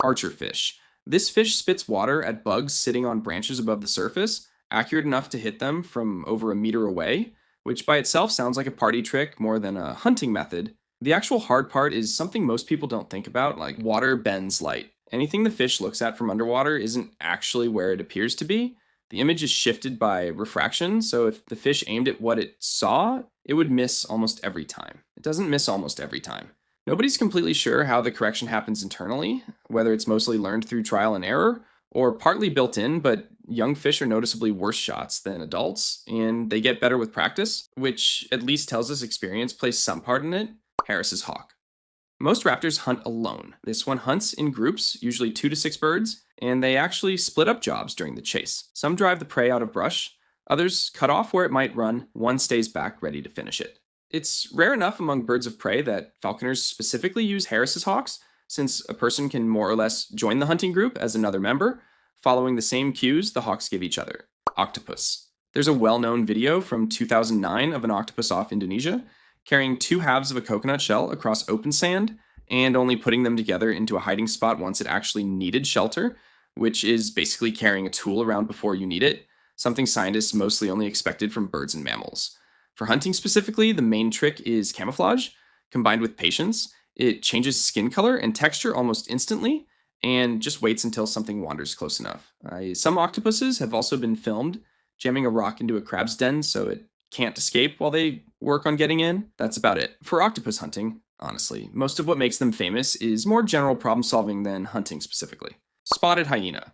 Archerfish. This fish spits water at bugs sitting on branches above the surface, accurate enough to hit them from over a meter away, which by itself sounds like a party trick more than a hunting method. The actual hard part is something most people don't think about, like water bends light. Anything the fish looks at from underwater isn't actually where it appears to be. The image is shifted by refraction, so if the fish aimed at what it saw, it would miss almost every time. It doesn't miss almost every time. Nobody's completely sure how the correction happens internally, whether it's mostly learned through trial and error, or partly built in, but young fish are noticeably worse shots than adults, and they get better with practice, which at least tells us experience plays some part in it. Harris's hawk. Most raptors hunt alone. This one hunts in groups, usually 2 to 6 birds, and they actually split up jobs during the chase. Some drive the prey out of brush, others cut off where it might run, one stays back ready to finish it. It's rare enough among birds of prey that falconers specifically use Harris's hawks, since a person can more or less join the hunting group as another member, following the same cues the hawks give each other. Octopus. There's a well-known video from 2009 of an octopus off Indonesia, carrying 2 halves of a coconut shell across open sand, and only putting them together into a hiding spot once it actually needed shelter, which is basically carrying a tool around before you need it, something scientists mostly only expected from birds and mammals. For hunting specifically, the main trick is camouflage, combined with patience. It changes skin color and texture almost instantly, and just waits until something wanders close enough. Some octopuses have also been filmed jamming a rock into a crab's den so it can't escape while they work on getting in. That's about it. For octopus hunting, honestly, most of what makes them famous is more general problem solving than hunting specifically. Spotted hyena.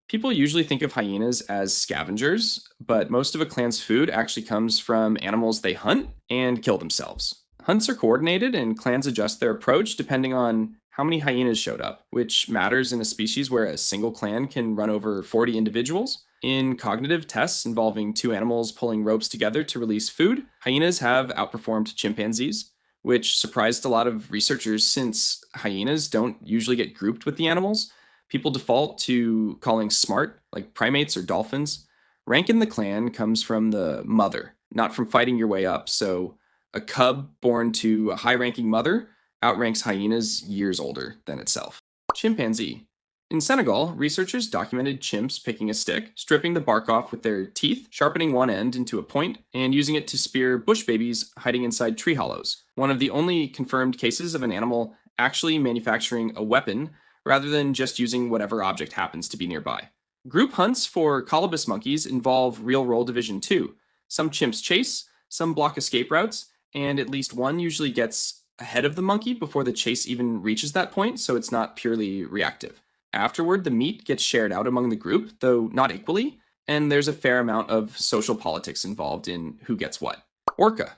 People usually think of hyenas as scavengers, but most of a clan's food actually comes from animals they hunt and kill themselves. Hunts are coordinated, and clans adjust their approach depending on how many hyenas showed up, which matters in a species where a single clan can run over 40 individuals. In cognitive tests involving 2 animals pulling ropes together to release food, hyenas have outperformed chimpanzees, which surprised a lot of researchers since hyenas don't usually get grouped with the animals. People default to calling smart, like primates or dolphins. Rank in the clan comes from the mother, not from fighting your way up, so a cub born to a high-ranking mother outranks hyenas years older than itself. Chimpanzee. In Senegal, researchers documented chimps picking a stick, stripping the bark off with their teeth, sharpening one end into a point, and using it to spear bushbabies hiding inside tree hollows. One of the only confirmed cases of an animal actually manufacturing a weapon rather than just using whatever object happens to be nearby. Group hunts for colobus monkeys involve real role division too. Some chimps chase, some block escape routes, and at least one usually gets ahead of the monkey before the chase even reaches that point, so it's not purely reactive. Afterward, the meat gets shared out among the group, though not equally, and there's a fair amount of social politics involved in who gets what. Orca.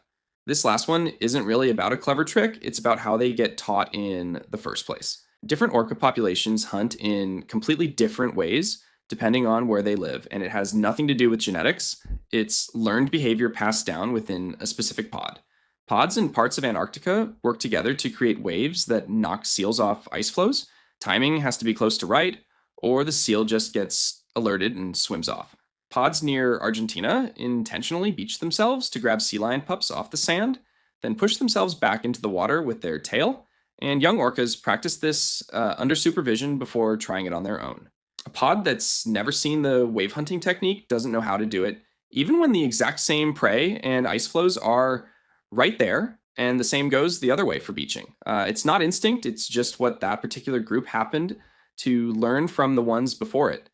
This last one isn't really about a clever trick, it's about how they get taught in the first place. Different orca populations hunt in completely different ways depending on where they live, and it has nothing to do with genetics. It's learned behavior passed down within a specific pod. Pods in parts of Antarctica work together to create waves that knock seals off ice floes. Timing has to be close to right, or the seal just gets alerted and swims off. Pods near Argentina intentionally beach themselves to grab sea lion pups off the sand, then push themselves back into the water with their tail, and young orcas practice this under supervision before trying it on their own. A pod that's never seen the wave hunting technique doesn't know how to do it, even when the exact same prey and ice floes are right there, and the same goes the other way for beaching. It's not instinct, it's just what that particular group happened to learn from the ones before it.